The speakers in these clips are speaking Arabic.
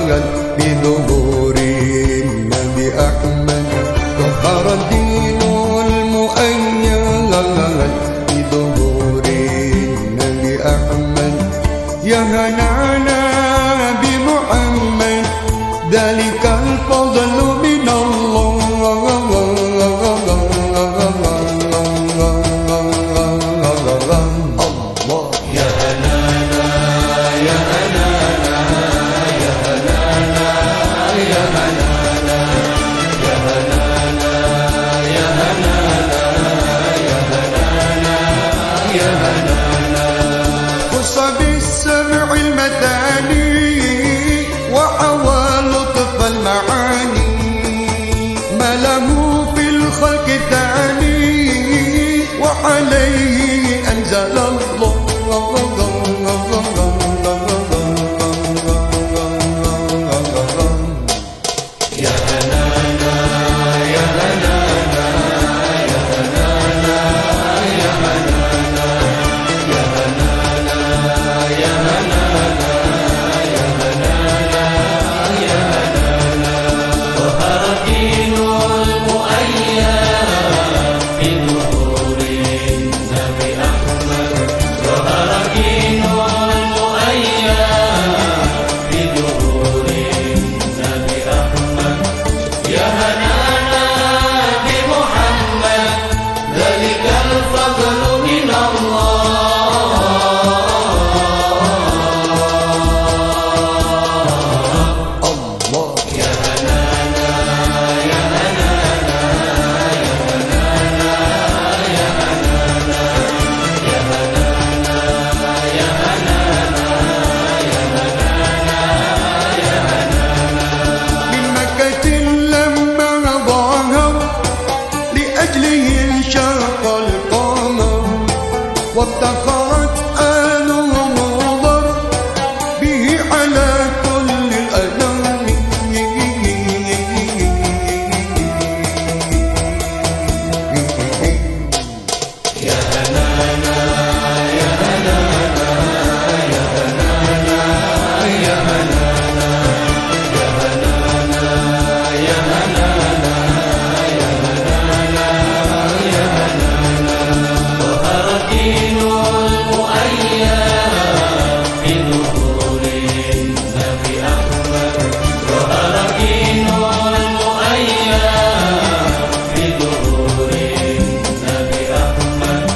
بظهور النبي أحمد ظهر الدين المؤيد بظهور النبي أحمد يا هنانا بمحمد ذلك الفضل من الله يا هنانا يا هنانا يا هنانا يا هنانا يا هنانا يا هنانا يا هنانا يا هنانا خص بالسمع المثاني وحوى لطف المعاني ما له في الخلق ثاني وعليه أنزل الله يا هنانا يا هنانا يا هنانا يا هنانا يا هنانا يا هنانا يا هنانا يا هنانا ظهر الدين المؤيد بظهور النبي أحمد ظهر الدين المؤيد بظهور النبي أحمد يا هنانا بمحمد ذلك الفضل من الله يا هنانا يا هنانا يا هنانا يا هنانا يا هنانا يا هنانا يا هنانا يا هنانا من مكة لما ظهر لأجله انشق القمر وافتخرت آله مضر به على كل الأنام يا هنانا يا هنانا يا هنانا يا هنانا يا هنانا يا هنانا يا هنانا يا هنانا ظهر الدين المؤيد بظهور النبي أحمد ظهر الدين المؤيد بظهور النبي أحمد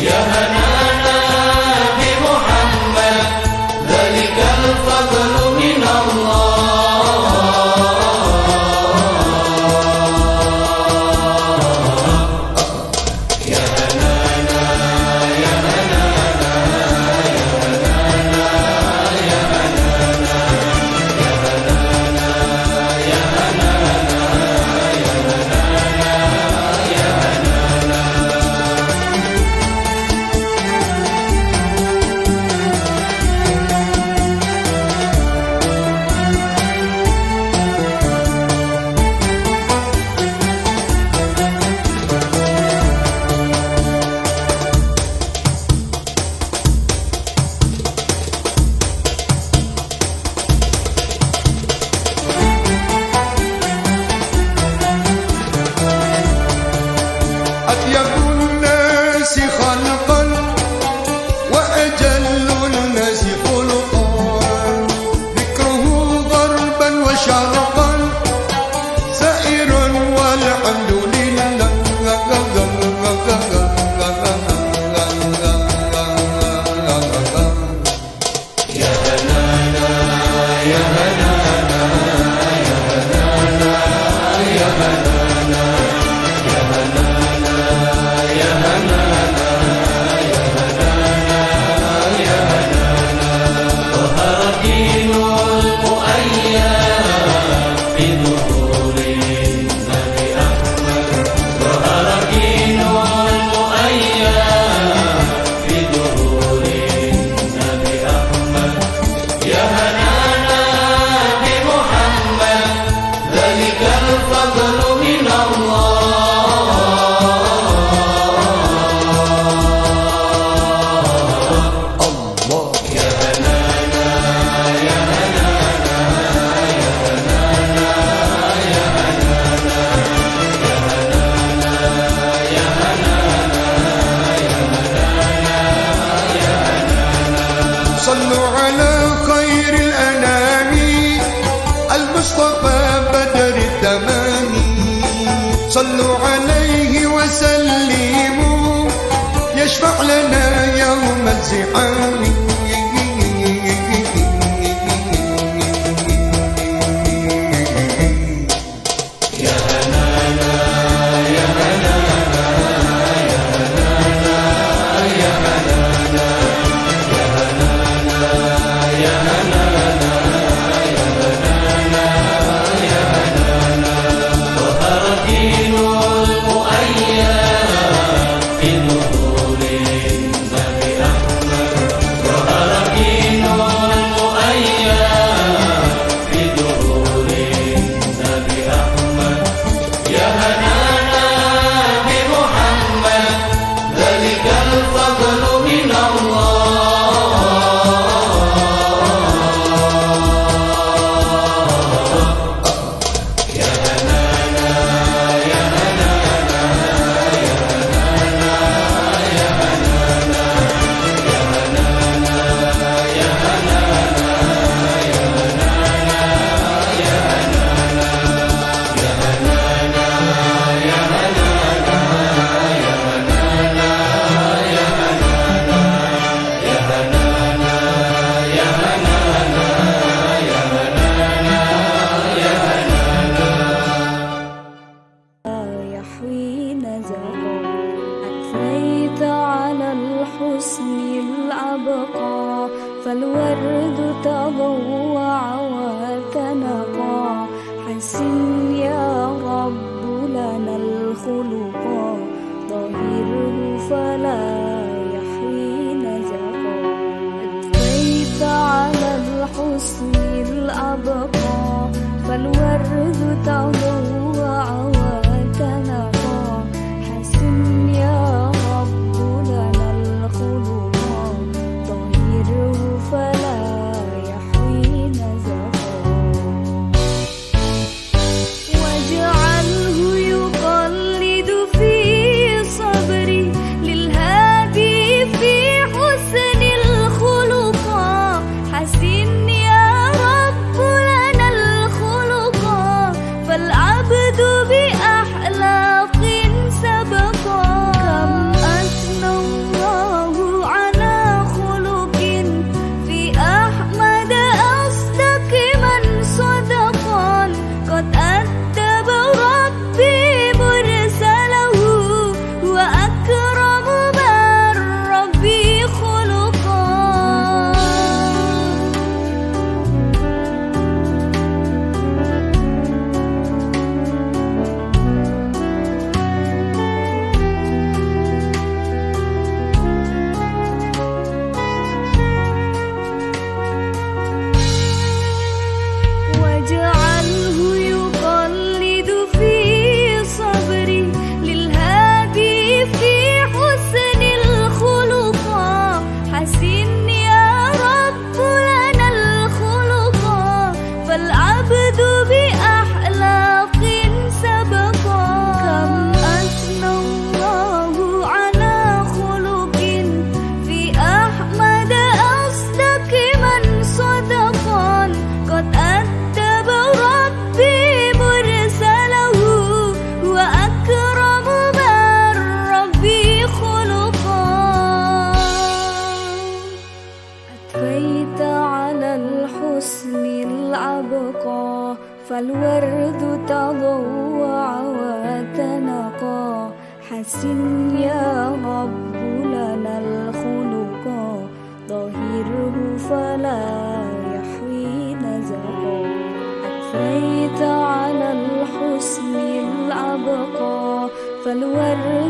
يا هنانا بمحمد ذلك الفضل من الله يا هنانا يا هنانا يا هنانا يا هنانا يا هنانا يا هنانا يا هنانا يا هنانا أطيب الناس خلقا وأجل الناس خلقا ذكره غربا وشرقا سائر والحمد لله يا هنانا يا هنانا يا هنانا يا هنانا يا هنانا يا هنانا يا هنانا يا هنانا ظهر الدين المؤيد بظهور النبي أحمد ظهر الدين المؤيد بظهور النبي أحمد يا هنانا بمحمد ذلك الفضل من الله يا هنانا يا هنانا صلوا عليه وسلموا يشفع لنا يوم الزحام. فالورد تضوع وتنقى حسن يا رب لنا الخلقا طهره فلا يحوي نزقا أدفيت على الحسن الأبقى فالورد تضوع وتنقى حسن يا رب لنا الخلقا طهره فلا يحوي نزقا واجعله يقلد في صبري للهادي في حسن الخلقا حسن يا رب لنا الخلقا فالعبد بأحلاق سبقا كم أثنى الله على خلق في أحمد أصدق من صدقا قد أدب ربي مرسله وأكرم من ربي خلقا واجعله يقلد في صبري للهادي في حسن الخلقا حسن يا رب لنا الخلقا فالعبد بأحلاق سبقا كم أثنى الله على خلق في أحمد أصدق من صدقا قد أدب ربي مرسله وأكرم من ربي خلقا أتفيت على الحسن الأبقى فالورد تضوع وتنقى حسن يا رب لنا الخلقا ظاهره فلا يحوي نزقا أتفيت على الحسن الأبقى فالورد